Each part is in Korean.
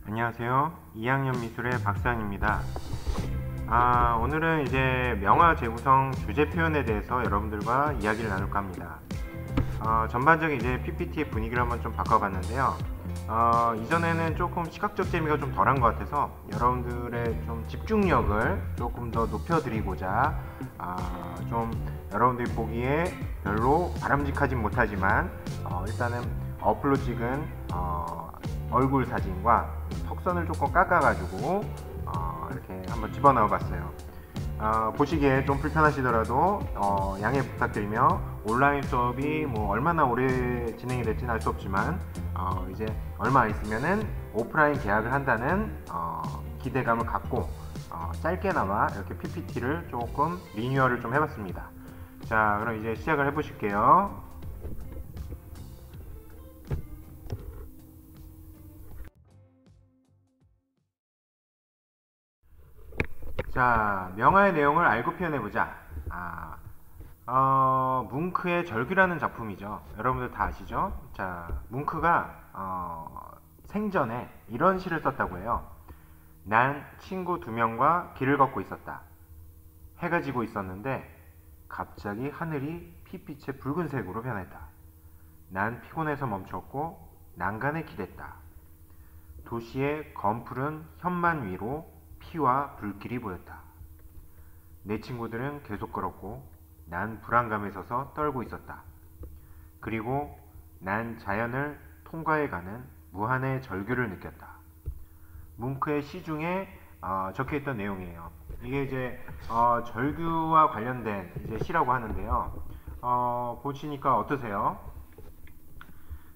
안녕하세요. 2학년 미술의 박사입니다. 오늘은 이제 명화 재구성 주제 표현에 대해서 여러분들과 이야기를 나눌까 합니다. 전반적인 이제 PPT의 분위기를 한번 좀 바꿔봤는데요. 이전에는 조금 시각적 재미가 좀 덜한 것 같아서 여러분들의 좀 집중력을 조금 더 높여드리고자 좀 여러분들이 보기에 별로 바람직하진 못하지만 일단은 어플로 찍은 얼굴 사진과 턱선을 조금 깎아가지고 이렇게 한번 집어넣어 봤어요. 보시기에 좀 불편하시더라도 양해 부탁드리며 온라인 수업이 뭐 얼마나 오래 진행이 될지는 알 수 없지만 이제 얼마 안 있으면은 오프라인 개학을 한다는 기대감을 갖고 짧게나마 이렇게 PPT를 조금 리뉴얼을 좀 해봤습니다. 자, 그럼 이제 시작을 해보실게요. 자, 명화의 내용을 알고 표현해보자. 뭉크의 절규라는 작품이죠. 여러분들 다 아시죠? 자, 뭉크가 생전에 이런 시를 썼다고 해요. 난 친구 2명과 길을 걷고 있었다. 해가 지고 있었는데 갑자기 하늘이 핏빛의 붉은색으로 변했다. 난 피곤해서 멈췄고 난간에 기댔다. 도시의 검푸른 현만 위로 피와 불길이 보였다. 내 친구들은 계속 걸었고 난 불안감에 서서 떨고 있었다. 그리고 난 자연을 통과해가는 무한의 절규를 느꼈다. 뭉크의 시 중에 적혀있던 내용이에요. 이게 이제 절규와 관련된 이제 시라고 하는데요. 보시니까 어떠세요?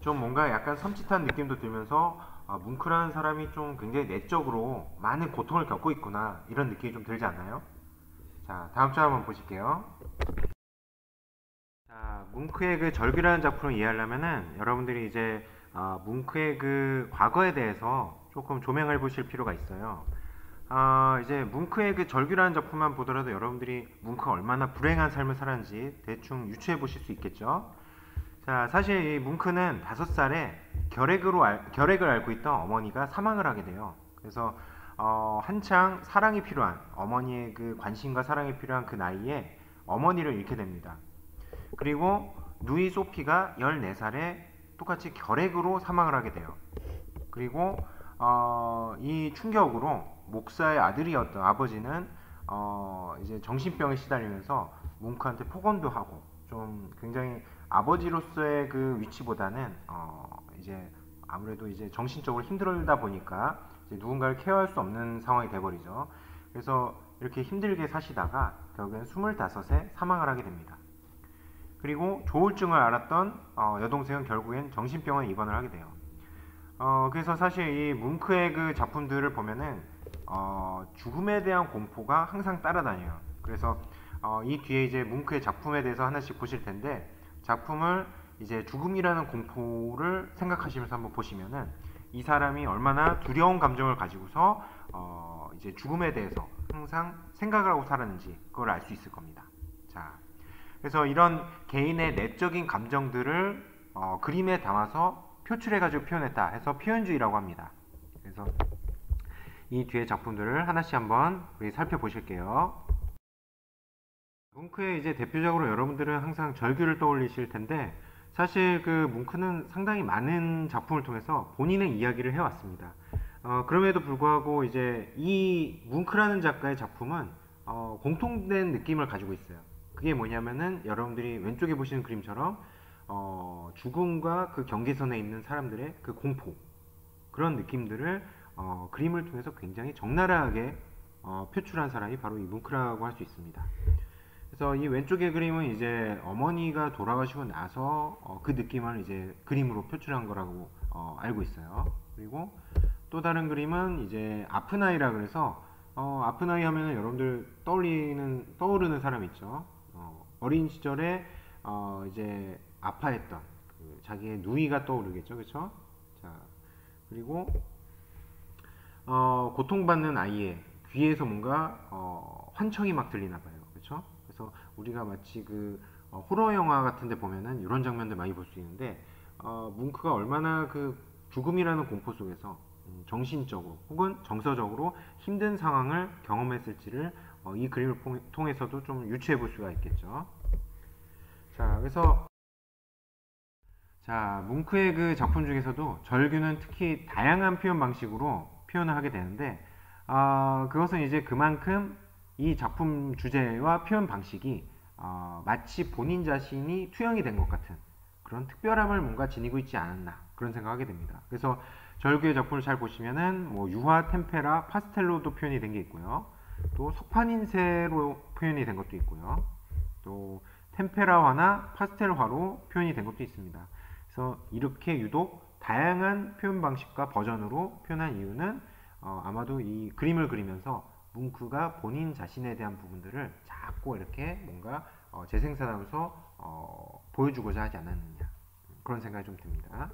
좀 뭔가 약간 섬찟한 느낌도 들면서 뭉크라는 사람이 좀 굉장히 내적으로 많은 고통을 겪고 있구나 이런 느낌이 좀 들지 않나요? 자, 다음 장 한번 보실게요. 자, 뭉크의 그 절규라는 작품을 이해하려면은 여러분들이 이제 뭉크의 그 과거에 대해서 조금 조명을 보실 필요가 있어요. 이제 뭉크의 그 절규라는 작품만 보더라도 여러분들이 뭉크가 얼마나 불행한 삶을 살았는지 대충 유추해 보실 수 있겠죠. 자, 사실 이 뭉크는 5살에 결핵을 앓고 있던 어머니가 사망을 하게 돼요. 그래서 한창 사랑이 필요한 어머니의 그 관심과 사랑이 필요한 그 나이에 어머니를 잃게 됩니다. 그리고 누이 소피가 14살에 똑같이 결핵으로 사망을 하게 돼요. 그리고 이 충격으로 목사의 아들이었던 아버지는 이제 정신병에 시달리면서 뭉크한테 폭언도 하고 좀 굉장히 아버지로서의 그 위치보다는 이제 아무래도 이제 정신적으로 힘들다 보니까 이제 누군가를 케어할 수 없는 상황이 돼버리죠. 그래서 이렇게 힘들게 사시다가 결국엔 25에 사망을 하게 됩니다. 그리고 조울증을 앓았던 여동생은 결국엔 정신병원에 입원을 하게 돼요. 그래서 사실 이 뭉크의 그 작품들을 보면은 죽음에 대한 공포가 항상 따라다녀요. 그래서 이 뒤에 이제 뭉크의 작품에 대해서 하나씩 보실 텐데 작품을 이제 죽음이라는 공포를 생각하시면서 한번 보시면은 이 사람이 얼마나 두려운 감정을 가지고서 이제 죽음에 대해서 항상 생각을 하고 살았는지 그걸 알 수 있을 겁니다. 자, 그래서 이런 개인의 내적인 감정들을 그림에 담아서 표출해가지고 표현했다 해서 표현주의라고 합니다. 그래서 이 뒤에 작품들을 하나씩 한번 우리 살펴보실게요. 뭉크의 이제 대표적으로 여러분들은 항상 절규를 떠올리실 텐데 사실 그 뭉크는 상당히 많은 작품을 통해서 본인의 이야기를 해왔습니다. 그럼에도 불구하고 이제 이 뭉크라는 작가의 작품은 공통된 느낌을 가지고 있어요. 그게 뭐냐면은 여러분들이 왼쪽에 보시는 그림처럼 죽음과 그 경계선에 있는 사람들의 그 공포 그런 느낌들을 그림을 통해서 굉장히 적나라하게 표출한 사람이 바로 이 뭉크라고 할 수 있습니다. 그래서 이 왼쪽의 그림은 이제 어머니가 돌아가시고 나서 그 느낌을 이제 그림으로 표출한 거라고 알고 있어요. 그리고 또 다른 그림은 이제 아픈 아이라 그래서 아픈 아이 하면은 여러분들 떠오르는 사람 있죠. 어린 시절에 이제 아파했던 그 자기의 누이가 떠오르겠죠, 그렇죠? 자, 그리고 고통받는 아이의 귀에서 뭔가 환청이 막 들리나 봐요, 그렇죠? 그래서 우리가 마치 그 호러 영화 같은데 보면은 이런 장면들 많이 볼 수 있는데 뭉크가 얼마나 그 죽음이라는 공포 속에서 정신적으로 혹은 정서적으로 힘든 상황을 경험했을지를 이 그림을 통해서도 좀 유추해 볼 수가 있겠죠. 자, 그래서 뭉크의 그 작품 중에서도 절규는 특히 다양한 표현 방식으로 표현을 하게 되는데, 그것은 이제 그만큼 이 작품 주제와 표현 방식이 마치 본인 자신이 투영이 된 것 같은 그런 특별함을 뭔가 지니고 있지 않았나, 그런 생각하게 됩니다. 그래서 절규의 작품을 잘 보시면은 뭐 유화, 템페라, 파스텔로도 표현이 된 게 있고요. 또 석판인쇄로 표현이 된 것도 있고요. 또 템페라화나 파스텔화로 표현이 된 것도 있습니다. 그래서 이렇게 유독 다양한 표현 방식과 버전으로 표현한 이유는 아마도 이 그림을 그리면서 뭉크가 본인 자신에 대한 부분들을 자꾸 이렇게 뭔가 재생산하면서 보여주고자 하지 않았느냐, 그런 생각이 좀 듭니다.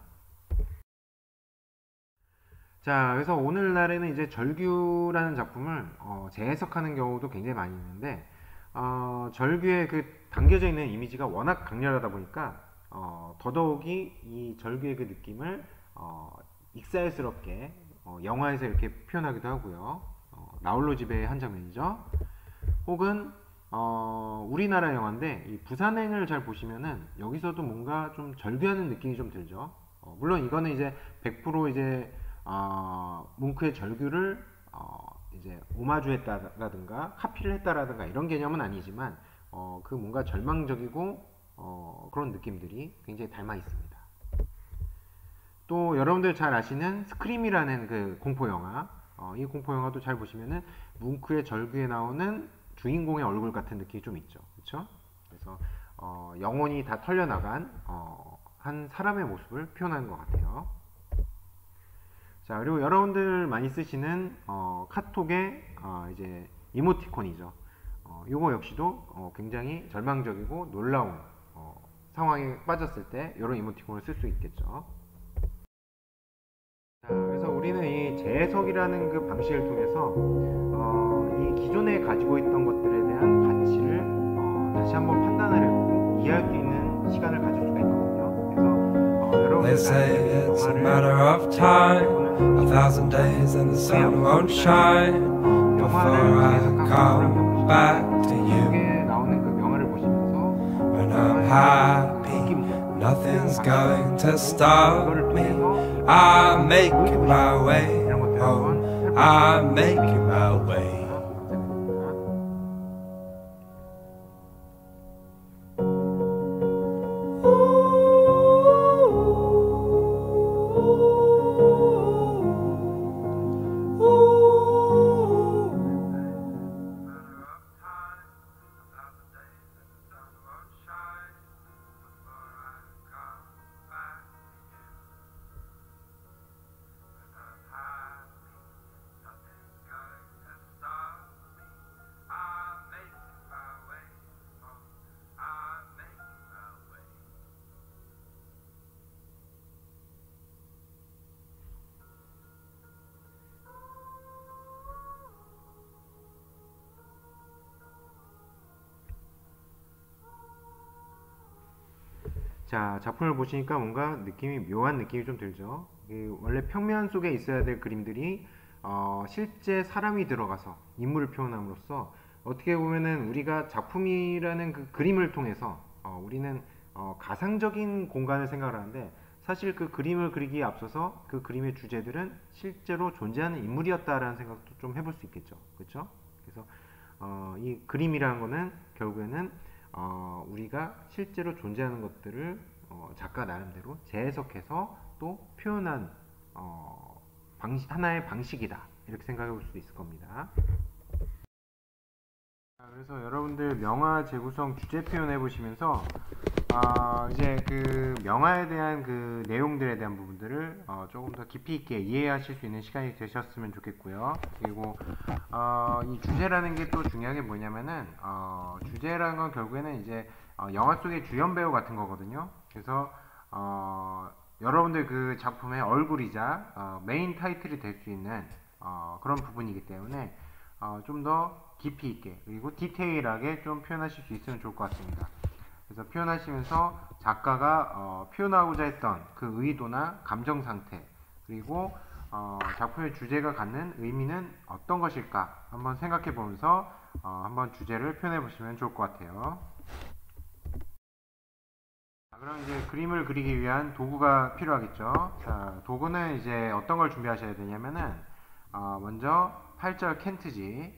자, 그래서 오늘날에는 이제 절규라는 작품을 재해석하는 경우도 굉장히 많이 있는데, 절규의 그 담겨져 있는 이미지가 워낙 강렬하다 보니까 더더욱이 이 절규의 그 느낌을 익살스럽게 영화에서 이렇게 표현하기도 하고요. 나홀로 집의 한 장면이죠. 혹은 우리나라 영화인데 이 부산행을 잘 보시면은 여기서도 뭔가 좀 절규하는 느낌이 좀 들죠. 물론 이거는 이제 100% 이제 뭉크의 절규를 이제 오마주했다라든가 카피를 했다라든가 이런 개념은 아니지만 그 뭔가 절망적이고 그런 느낌들이 굉장히 닮아 있습니다. 또 여러분들 잘 아시는 스크림이라는 그 공포 영화, 이 공포 영화도 잘 보시면은 뭉크의 절규에 나오는 주인공의 얼굴 같은 느낌이 좀 있죠, 그렇죠? 그래서 영혼이 다 털려나간 한 사람의 모습을 표현한 것 같아요. 자, 그리고 여러분들 많이 쓰시는 카톡의 이제 이모티콘이죠. 요거 역시도 굉장히 절망적이고 놀라운 상황에 빠졌을 때 이런 이모티콘을 쓸 수 있겠죠. 자, 그래서 우리는 이 재해석이라는 그 방식을 통해서 이 기존에 가지고 있던 것들에 대한 가치를 다시 한번 판단을 해보고 이해할 수 있는 시간을 가질 수가 있거든요. 그래서 여러분들 say it's a matter of time, 1,000 days and the sun won't shine before I come back to you. 나오는 그 명화를 보시면서 When I'm happy, nothing's going to stop me. I'm making my way home. I'm making my way. 자, 작품을 보시니까 뭔가 느낌이 묘한 느낌이 좀 들죠. 원래 평면 속에 있어야 될 그림들이 실제 사람이 들어가서 인물을 표현함으로써 어떻게 보면은 우리가 작품이라는 그 그림을 통해서 우리는 가상적인 공간을 생각을 하는데, 사실 그 그림을 그리기에 앞서서 그 그림의 주제들은 실제로 존재하는 인물이었다라는 생각도 좀 해볼 수 있겠죠. 그렇죠? 그래서 이 그림이라는 거는 결국에는 우리가 실제로 존재하는 것들을 작가 나름대로 재해석해서 또 표현한 하나의 방식이다, 이렇게 생각해 볼 수도 있을 겁니다. 그래서 여러분들 명화 재구성 주제 표현해 보시면서 이제 그 명화에 대한 그 내용들에 대한 부분들을 조금 더 깊이 있게 이해하실 수 있는 시간이 되셨으면 좋겠고요. 그리고 이 주제라는 게 또 중요한 게 뭐냐면은 주제라는 건 결국에는 이제 영화 속의 주연 배우 같은 거거든요. 그래서 여러분들 그 작품의 얼굴이자 메인 타이틀이 될 수 있는 그런 부분이기 때문에 좀 더 깊이 있게 그리고 디테일하게 좀 표현하실 수 있으면 좋을 것 같습니다. 그래서 표현하시면서 작가가 표현하고자 했던 그 의도나 감정 상태, 그리고 작품의 주제가 갖는 의미는 어떤 것일까 한번 생각해 보면서 한번 주제를 표현해 보시면 좋을 것 같아요. 그럼 이제 그림을 그리기 위한 도구가 필요하겠죠. 자, 도구는 이제 어떤 걸 준비하셔야 되냐면은 먼저 8절 캔트지,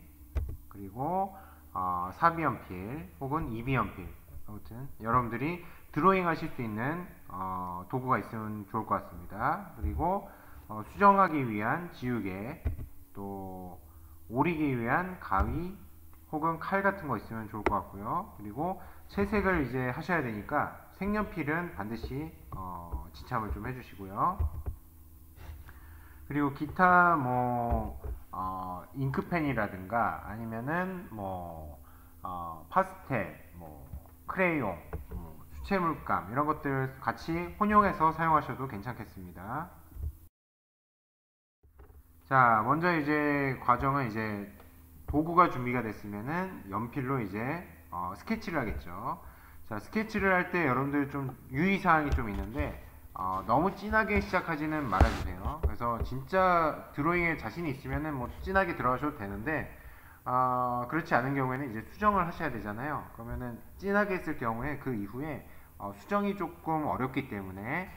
그리고 4비연필 혹은 2비연필, 아무튼 여러분들이 드로잉 하실 수 있는 도구가 있으면 좋을 것 같습니다. 그리고 수정하기 위한 지우개, 또 오리기 위한 가위 혹은 칼 같은 거 있으면 좋을 것 같고요. 그리고 채색을 이제 하셔야 되니까 색연필은 반드시 지참을 좀 해주시고요. 그리고 기타 잉크펜이라든가 아니면은 파스텔, 크레용, 수채물감 이런 것들 같이 혼용해서 사용하셔도 괜찮겠습니다. 자, 먼저 이제 과정은 이제 도구가 준비가 됐으면은 연필로 이제 스케치를 하겠죠. 자, 스케치를 할 때 여러분들 좀 유의사항이 좀 있는데 너무 진하게 시작하지는 말아주세요. 그래서 진짜 드로잉에 자신이 있으면은 진하게 들어가셔도 되는데 그렇지 않은 경우에는 이제 수정을 하셔야 되잖아요. 그러면은 진하게 했을 경우에 그 이후에 수정이 조금 어렵기 때문에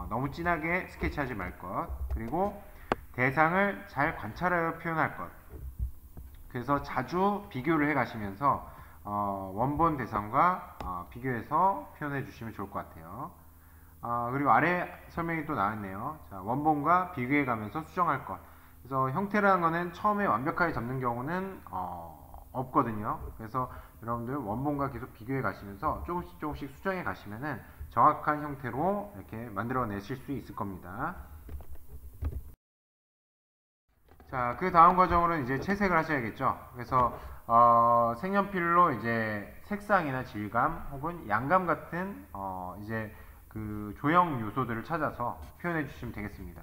너무 진하게 스케치하지 말 것. 그리고 대상을 잘 관찰하여 표현할 것. 그래서 자주 비교를 해 가시면서 원본 대상과 비교해서 표현해 주시면 좋을 것 같아요. 그리고 아래 설명이 또 나왔네요. 자, 원본과 비교해 가면서 수정할 것. 그래서 형태라는 거는 처음에 완벽하게 잡는 경우는 없거든요. 그래서 여러분들 원본과 계속 비교해 가시면서 조금씩 조금씩 수정해 가시면은 정확한 형태로 이렇게 만들어 내실 수 있을 겁니다. 자, 그 다음 과정으로는 이제 채색을 하셔야겠죠. 그래서 색연필로 이제 색상이나 질감 혹은 양감 같은 이제 그 조형 요소들을 찾아서 표현해 주시면 되겠습니다.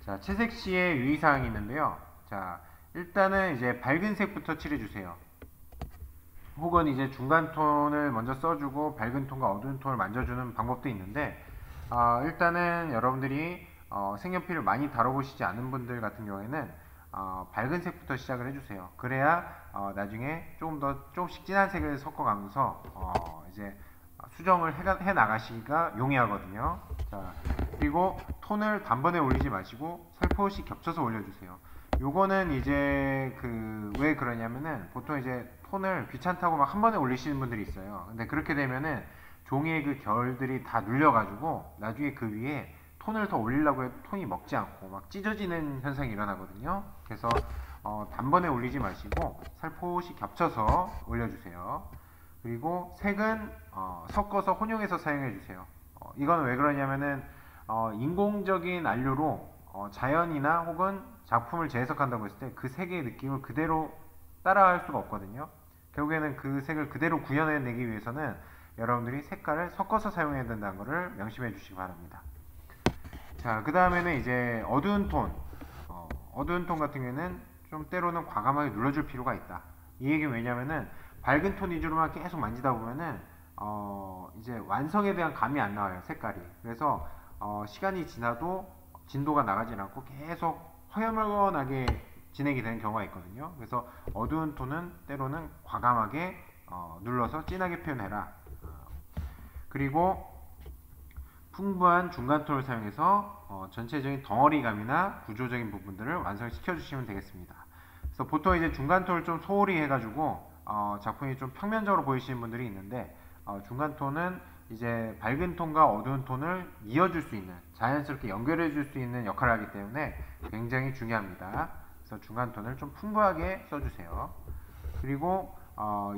자, 채색 시에 유의사항이 있는데요. 자, 일단은 이제 밝은 색부터 칠해 주세요. 혹은 이제 중간 톤을 먼저 써주고 밝은 톤과 어두운 톤을 만져주는 방법도 있는데 일단은 여러분들이 색연필을 많이 다뤄보시지 않은 분들 같은 경우에는 밝은 색부터 시작을 해주세요. 그래야 나중에 조금씩 진한 색을 섞어가면서 이제 수정을 해 나가시기가 용이하거든요. 자, 그리고 톤을 단번에 올리지 마시고 살포시 겹쳐서 올려주세요. 요거는 이제 왜 그러냐면은 보통 이제 톤을 귀찮다고 막 한 번에 올리시는 분들이 있어요. 근데 그렇게 되면은 종이의 그 결들이 다 눌려가지고 나중에 그 위에 톤을 더 올리려고 해도 톤이 먹지 않고 막 찢어지는 현상이 일어나거든요. 그래서 단번에 올리지 마시고 살포시 겹쳐서 올려주세요. 그리고 색은 섞어서 혼용해서 사용해 주세요. 이건 왜 그러냐면은 인공적인 안료로 자연이나 혹은 작품을 재해석한다고 했을 때 그 색의 느낌을 그대로 따라할 수가 없거든요. 결국에는 그 색을 그대로 구현해내기 위해서는 여러분들이 색깔을 섞어서 사용해야 된다는 것을 명심해 주시기 바랍니다. 자, 그 다음에는 이제 어두운 톤. 어두운 톤 같은 경우에는 좀 때로는 과감하게 눌러줄 필요가 있다. 이 얘기는 왜냐면은 밝은 톤 위주로만 계속 만지다 보면은 이제 완성에 대한 감이 안 나와요, 색깔이. 그래서 시간이 지나도 진도가 나가지 않고 계속 허여멀건하게 진행이 되는 경우가 있거든요. 그래서 어두운 톤은 때로는 과감하게 눌러서 진하게 표현해라. 그리고 풍부한 중간톤을 사용해서 전체적인 덩어리감이나 구조적인 부분들을 완성시켜 주시면 되겠습니다. 그래서 보통 이제 중간톤을 좀 소홀히 해가지고 작품이 좀 평면적으로 보이시는 분들이 있는데 중간톤은 이제 밝은 톤과 어두운 톤을 이어줄 수 있는, 자연스럽게 연결해 줄 수 있는 역할을 하기 때문에 굉장히 중요합니다. 그래서 중간톤을 좀 풍부하게 써주세요. 그리고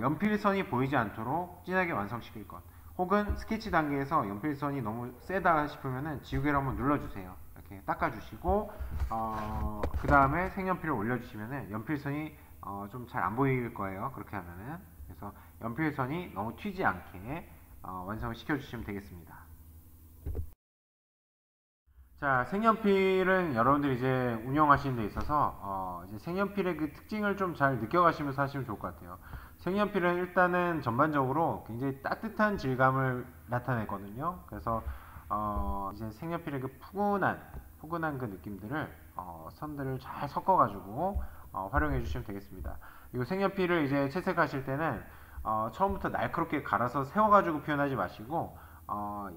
연필선이 보이지 않도록 진하게 완성시킬 것. 혹은 스케치 단계에서 연필선이 너무 세다 싶으면은 지우개를 한번 눌러주세요. 이렇게 닦아주시고 그 다음에 색연필을 올려주시면은 연필선이 좀 잘 안 보일 거예요. 그렇게 하면은. 그래서 연필선이 너무 튀지 않게 완성을 시켜주시면 되겠습니다. 자, 색연필은 여러분들이 이제 운영하시는 데 있어서 이제 색연필의 그 특징을 좀 잘 느껴가시면서 하시면 좋을 것 같아요. 색연필은 일단은 전반적으로 굉장히 따뜻한 질감을 나타내거든요. 그래서 이제 색연필의 그 푸근한 포근한 그 느낌들을 선들을 잘 섞어 가지고 활용해 주시면 되겠습니다. 그리고 색연필을 이제 채색하실 때는 처음부터 날카롭게 갈아서 세워 가지고 표현하지 마시고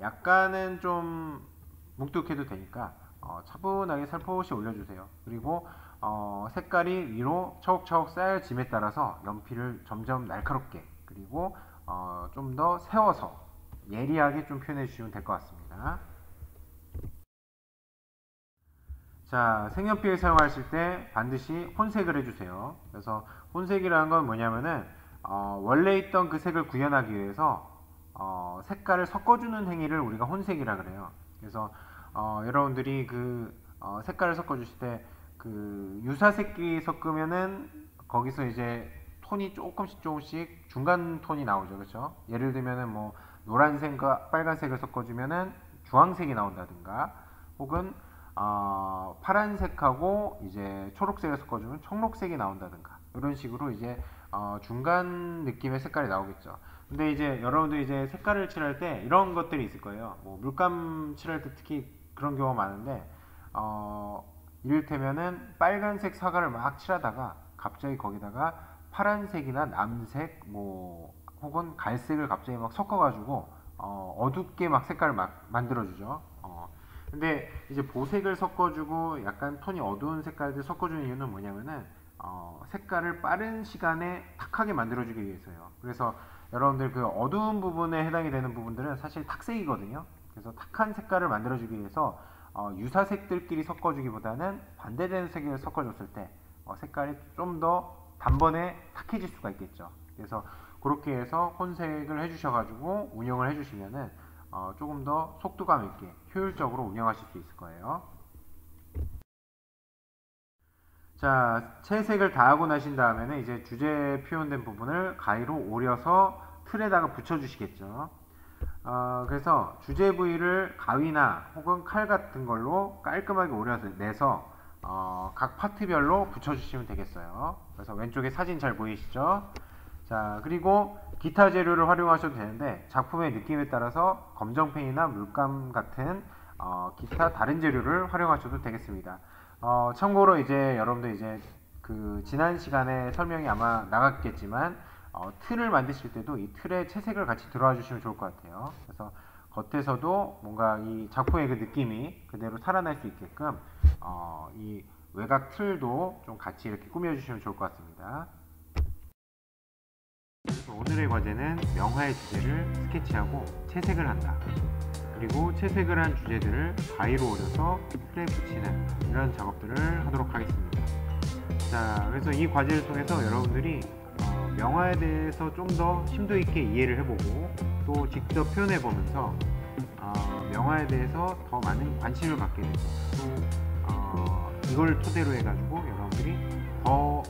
약간은 좀 뭉툭해도 되니까 차분하게 살포시 올려주세요. 그리고 색깔이 위로 차곡차곡 쌓여짐에 따라서 연필을 점점 날카롭게, 그리고 좀 더 세워서 예리하게 좀 표현해 주시면 될 것 같습니다. 자, 색연필 사용하실 때 반드시 혼색을 해주세요. 그래서 혼색이라는 건 뭐냐면은 원래 있던 그 색을 구현하기 위해서 색깔을 섞어주는 행위를 우리가 혼색이라 그래요. 그래서 여러분들이 그 색깔을 섞어주실 때 그 유사색끼리 섞으면은 거기서 이제 톤이 조금씩 중간 톤이 나오죠, 그렇죠? 예를 들면은 뭐 노란색과 빨간색을 섞어주면은 주황색이 나온다든가, 혹은 파란색하고 이제 초록색을 섞어주면 청록색이 나온다든가, 이런 식으로 이제 중간 느낌의 색깔이 나오겠죠. 근데 이제 여러분들 이제 색깔을 칠할 때 이런 것들이 있을 거예요. 뭐 물감 칠할 때 특히 그런 경우가 많은데, 이를테면은 빨간색 사과를 막 칠하다가 갑자기 거기다가 파란색이나 남색 뭐 혹은 갈색을 갑자기 막 섞어가지고 어둡게 막 색깔을 막 만들어주죠. 근데 이제 보색을 섞어주고 약간 톤이 어두운 색깔들 섞어주는 이유는 뭐냐면은 색깔을 빠른 시간에 탁하게 만들어주기 위해서요. 그래서 여러분들 그 어두운 부분에 해당이 되는 부분들은 사실 탁색이거든요. 그래서 탁한 색깔을 만들어주기 위해서 유사색들끼리 섞어주기보다는 반대되는 색을 섞어줬을 때 색깔이 좀 더 단번에 탁해질 수가 있겠죠. 그래서 그렇게 해서 혼색을 해주셔가지고 운영을 해주시면은 조금 더 속도감 있게 효율적으로 운영하실 수 있을 거예요. 자, 채색을 다 하고 나신 다음에는 이제 주제 표현된 부분을 가위로 오려서 틀에다가 붙여주시겠죠. 그래서 주제 부위를 가위나 혹은 칼 같은 걸로 깔끔하게 오려서 내서 각 파트별로 붙여주시면 되겠어요. 그래서 왼쪽에 사진 잘 보이시죠? 자, 그리고 기타 재료를 활용하셔도 되는데 작품의 느낌에 따라서 검정펜이나 물감 같은 기타 다른 재료를 활용하셔도 되겠습니다. 참고로 이제 여러분들 이제 그 지난 시간에 설명이 아마 나갔겠지만 틀을 만드실 때도 이 틀에 채색을 같이 들어와 주시면 좋을 것 같아요. 그래서 겉에서도 뭔가 이 작품의 그 느낌이 그대로 살아날 수 있게끔 이 외곽 틀도 좀 같이 이렇게 꾸며 주시면 좋을 것 같습니다. 오늘의 과제는 명화의 주제를 스케치하고 채색을 한다. 그리고 채색을 한 주제들을 가위로 오려서 틀에 붙이는 이런 작업들을 하도록 하겠습니다. 자, 그래서 이 과제를 통해서 여러분들이 명화에 대해서 좀 더 심도 있게 이해를 해보고 또 직접 표현해 보면서 명화에 대해서 더 많은 관심을 갖게 되고, 또 이걸 토대로 해가지고 여러분들이 더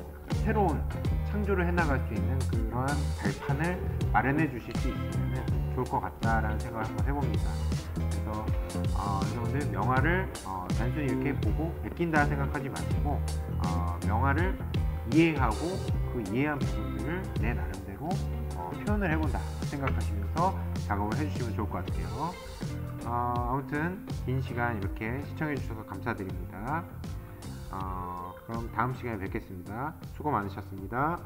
새로운 창조를 해나갈 수 있는 그러한 발판을 마련해 주실 수 있으면 좋을 것 같다라는 생각을 한번 해봅니다. 그래서 여러분들 명화를 단순히 이렇게 보고 베낀다 생각하지 마시고 명화를 이해하고 그 이해한 부분들을 내 나름대로 표현을 해본다 생각하시면서 작업을 해주시면 좋을 것 같아요. 아무튼 긴 시간 이렇게 시청해 주셔서 감사드립니다. 그럼 다음 시간에 뵙겠습니다. 수고 많으셨습니다.